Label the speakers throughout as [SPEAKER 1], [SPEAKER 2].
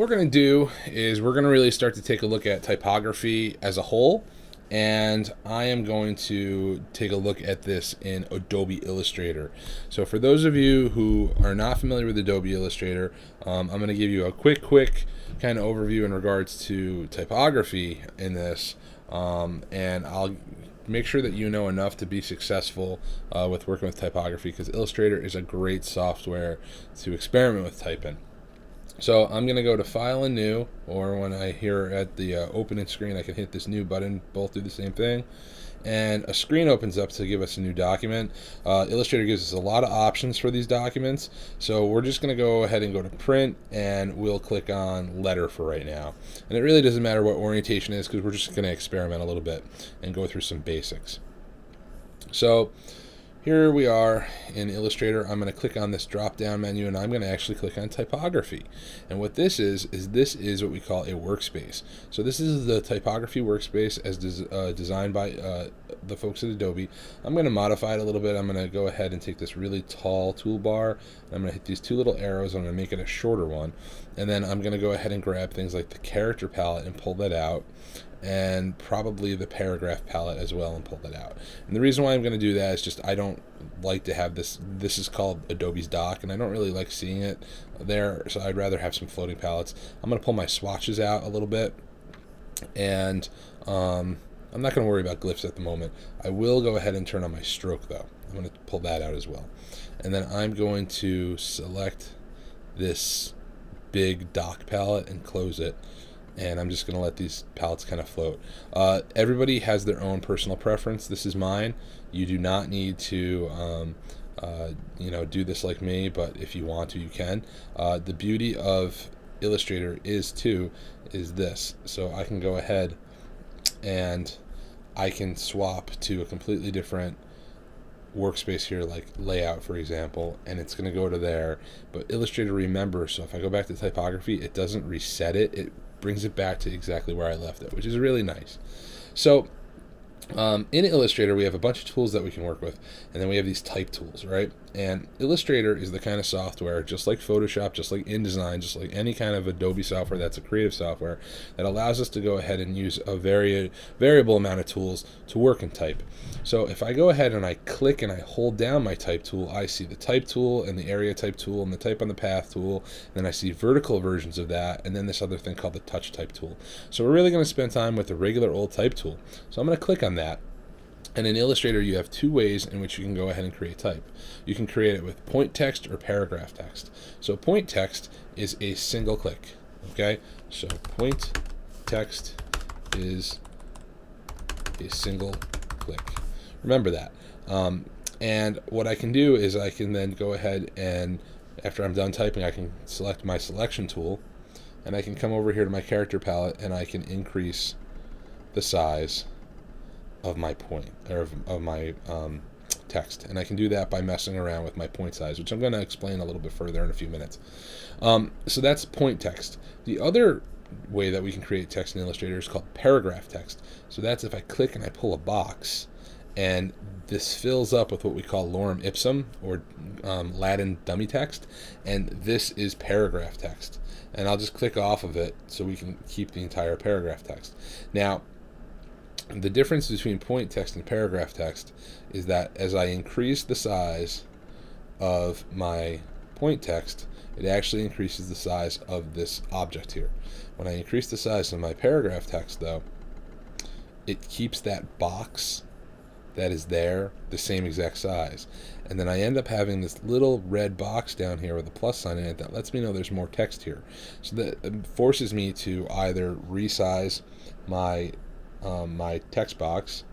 [SPEAKER 1] What we're going to do is we're going to really start to take a look at typography as a whole, and I am going to take a look at this in Adobe Illustrator. So for those of you who are not familiar with Adobe Illustrator, I'm going to give you a quick kind of overview in regards to typography in this, and I'll make sure that you know enough to be successful with working with typography, because Illustrator is a great software to experiment with typing. So I'm going to go to File and New, or when I hear at the opening screen, I can hit this New button. Both do the same thing. And a screen opens up to give us a new document. Illustrator gives us a lot of options for these documents. So we're just going to go ahead and go to Print, and we'll click on Letter for right now. And it really doesn't matter what orientation is, because we're just going to experiment a little bit and go through some basics. So here we are in Illustrator. I'm going to click on this drop-down menu, and I'm going to actually click on typography. And what this is this is what we call a workspace. So this is the typography workspace as designed by the folks at Adobe. I'm going to modify it a little bit. I'm going to go ahead and take this really tall toolbar, and I'm going to hit these two little arrows. I'm going to make it a shorter one. And then I'm going to go ahead and grab things like the character palette and pull that out, and probably the paragraph palette as well, and pull that out. And the reason why I'm going to do that is just I don't like to have this is called Adobe's dock, and I don't really like seeing it there, so I'd rather have some floating palettes. I'm going to pull my swatches out a little bit, and I'm not going to worry about glyphs at the moment. I will go ahead and turn on my stroke though. I'm going to pull that out as well. And then I'm going to select this big dock palette and close it, and I'm just going to let these palettes kind of float. Everybody has their own personal preference. This is mine. You do not need to do this like me, but if you want to, you can. The beauty of Illustrator is this. So I can go ahead and I can swap to a completely different workspace here, like layout for example, and it's going to go to there. But Illustrator remembers, so if I go back to typography, it doesn't reset it, it brings it back to exactly where I left it, which is really nice. So in Illustrator, we have a bunch of tools that we can work with, and then we have these type tools, right? And Illustrator is the kind of software, just like Photoshop, just like InDesign, just like any kind of Adobe software that's a creative software, that allows us to go ahead and use a very variable amount of tools to work and type. So if I go ahead and I click and I hold down my type tool, I see the type tool and the area type tool and the type on the path tool, and then I see vertical versions of that, and then this other thing called the touch type tool. So we're really going to spend time with the regular old type tool. So I'm going to click on that. And in Illustrator, you have two ways in which you can go ahead and create type. You can create it with point text or paragraph text. So point text is a single click. Okay? So point text is a single click. Remember that. And what I can do is I can then go ahead and, after I'm done typing, I can select my selection tool, and I can come over here to my character palette, and I can increase the size of my point, or of my text, and I can do that by messing around with my point size, which I'm going to explain a little bit further in a few minutes. So that's point text. The other way that we can create text in Illustrator is called paragraph text. So that's if I click and I pull a box, and this fills up with what we call lorem ipsum, or Latin dummy text, and this is paragraph text. And I'll just click off of it so we can keep the entire paragraph text. Now, the difference between point text and paragraph text is that as I increase the size of my point text, it actually increases the size of this object here. When I increase the size of my paragraph text, though, it keeps that box that is there the same exact size. And then I end up having this little red box down here with a plus sign in it that lets me know there's more text here. So that forces me to either resize my text box,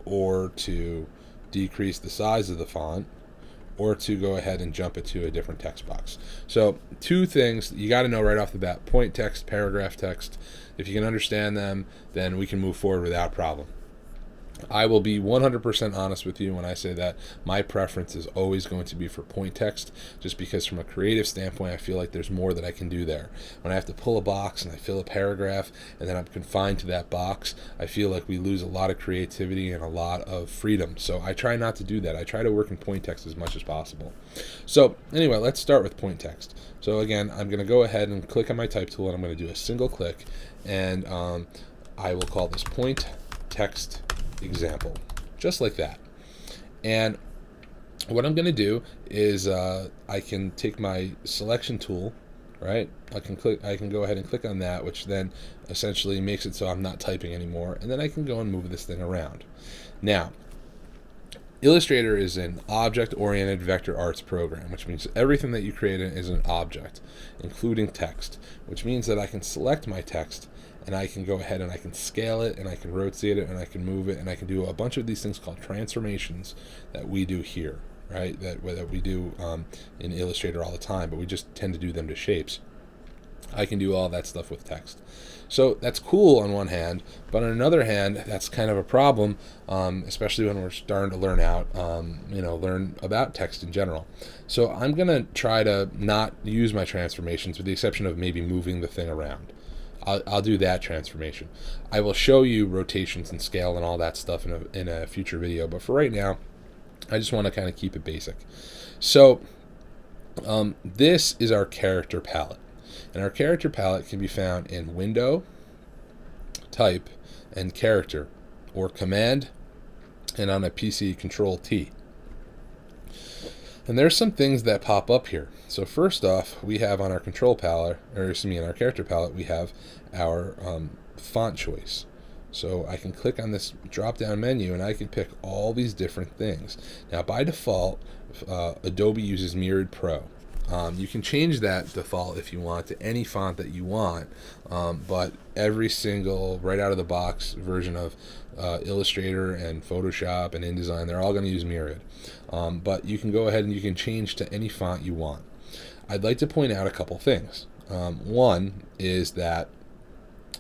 [SPEAKER 1] or to decrease the size of the font, or to go ahead and jump it to a different text box. So two things you got to know right off the bat: point text, paragraph text. If you can understand them, then we can move forward without problem. I will be 100% honest with you when I say that my preference is always going to be for point text, just because from a creative standpoint, I feel like there's more that I can do there. When I have to pull a box and I fill a paragraph and then I'm confined to that box, I feel like we lose a lot of creativity and a lot of freedom. So I try not to do that. I try to work in point text as much as possible. So anyway, let's start with point text. So again, I'm going to go ahead and click on my type tool, and I'm going to do a single click, and I will call this point text example, just like that. And what I'm going to do is I can take my selection tool, right? I can go ahead and click on that, which then essentially makes it so I'm not typing anymore, and then I can go and move this thing around. Now, Illustrator is an object-oriented vector arts program, which means everything that you create is an object, including text, which means that I can select my text and I can go ahead and I can scale it and I can rotate it and I can move it and I can do a bunch of these things called transformations that we do here, right? That we do in Illustrator all the time, but we just tend to do them to shapes. I can do all that stuff with text. So that's cool on one hand, but on another hand, that's kind of a problem, especially when we're starting to learn learn about text in general. So I'm going to try to not use my transformations, with the exception of maybe moving the thing around. I'll do that transformation. I will show you rotations and scale and all that stuff in a future video, but for right now, I just want to kind of keep it basic. So this is our character palette. And our character palette can be found in Window, Type, and Character, or Command, and on a PC, Control T. And there's some things that pop up here. So first off, we have on our control palette, in our character palette, we have our font choice. So I can click on this drop-down menu and I can pick all these different things. Now by default, Adobe uses Mirrored Pro. You can change that default if you want to any font that you want, but every single right out of the box version of Illustrator and Photoshop and InDesign, they're all going to use Mirrored. But you can go ahead and you can change to any font you want. I'd like to point out a couple things. One is that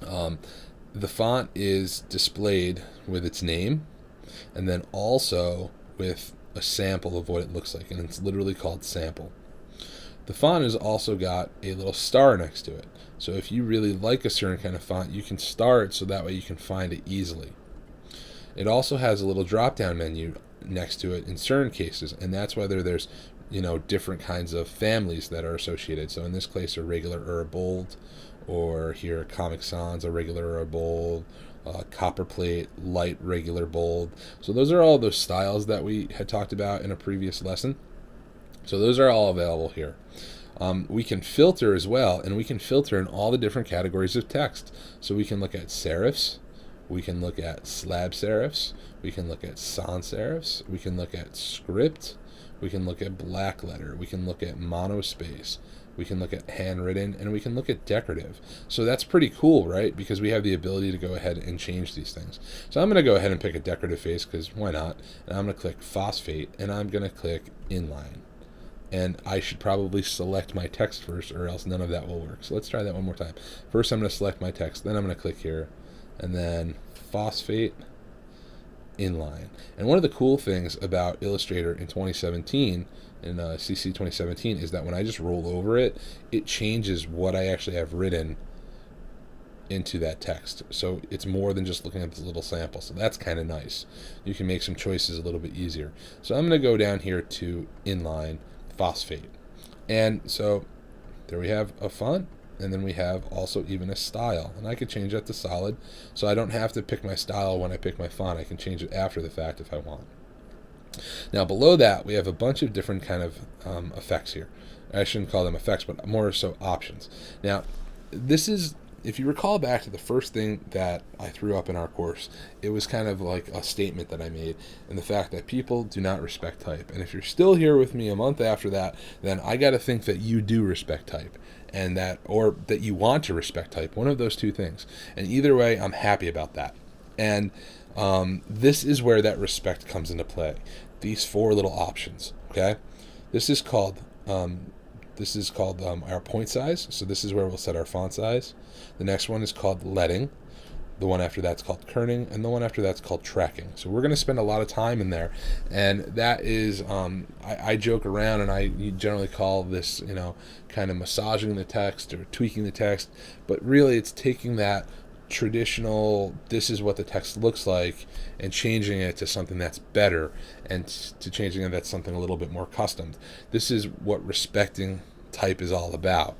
[SPEAKER 1] the font is displayed with its name and then also with a sample of what it looks like, and it's literally called sample. The font has also got a little star next to it. So if you really like a certain kind of font, you can star it so that way you can find it easily. It also has a little drop-down menu next to it in certain cases, and that's whether there's different kinds of families that are associated. So in this case, a regular or a bold, or here Comic Sans, a regular or a bold, copperplate, light, regular, bold. So those are all those styles that we had talked about in a previous lesson. So those are all available here. We can filter as well, and we can filter in all the different categories of text. So we can look at serifs, we can look at slab serifs, we can look at sans serifs, we can look at script, we can look at black letter, we can look at monospace, we can look at handwritten, and we can look at decorative. So that's pretty cool, right? Because we have the ability to go ahead and change these things. So I'm going to go ahead and pick a decorative face, because why not? And I'm going to click phosphate, and I'm going to click inline. And I should probably select my text first, or else none of that will work. So let's try that one more time. First I'm going to select my text, then I'm going to click here, and then phosphate, inline. And one of the cool things about Illustrator in 2017, in CC 2017, is that when I just roll over it, it changes what I actually have written into that text. So it's more than just looking at this little sample. So that's kind of nice. You can make some choices a little bit easier. So I'm going to go down here to inline, phosphate. And so there we have a font, and then we have also even a style, and I could change that to solid, so I don't have to pick my style when I pick my font. I can change it after the fact if I want. Now below that we have a bunch of different kind of effects here. I shouldn't call them effects, but more so options. Now this is, if you recall back to the first thing that I threw up in our course, it was kind of like a statement that I made, and the fact that people do not respect type. And if you're still here with me a month after that, then I got to think that you do respect type, and or that you want to respect type, one of those two things. And either way, I'm happy about that. And this is where that respect comes into play. These four little options, okay? This is called our point size. So this is where we'll set our font size. The next one is called leading. The one after that's called kerning, and the one after that's called tracking. So we're going to spend a lot of time in there, and that is, I joke around and I generally call this, kind of massaging the text or tweaking the text, but really it's taking that traditional, this is what the text looks like, and changing it to something that's better, and to changing it that's something a little bit more custom. This is what respecting type is all about.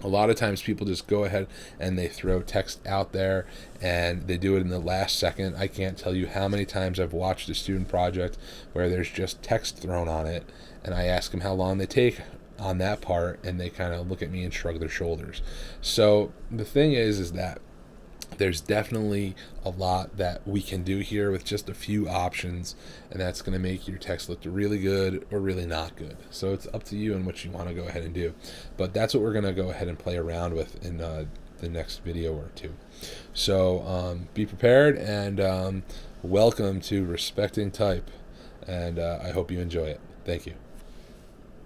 [SPEAKER 1] A lot of times people just go ahead and they throw text out there and they do it in the last second. I can't tell you how many times I've watched a student project where there's just text thrown on it, and I ask them how long they take on that part, and they kind of look at me and shrug their shoulders. So the thing is that there's definitely a lot that we can do here with just a few options, and that's going to make your text look really good or really not good. So it's up to you and what you want to go ahead and do. But that's what we're going to go ahead and play around with in the next video or two. So be prepared, and welcome to Respecting Type, and I hope you enjoy it. Thank you.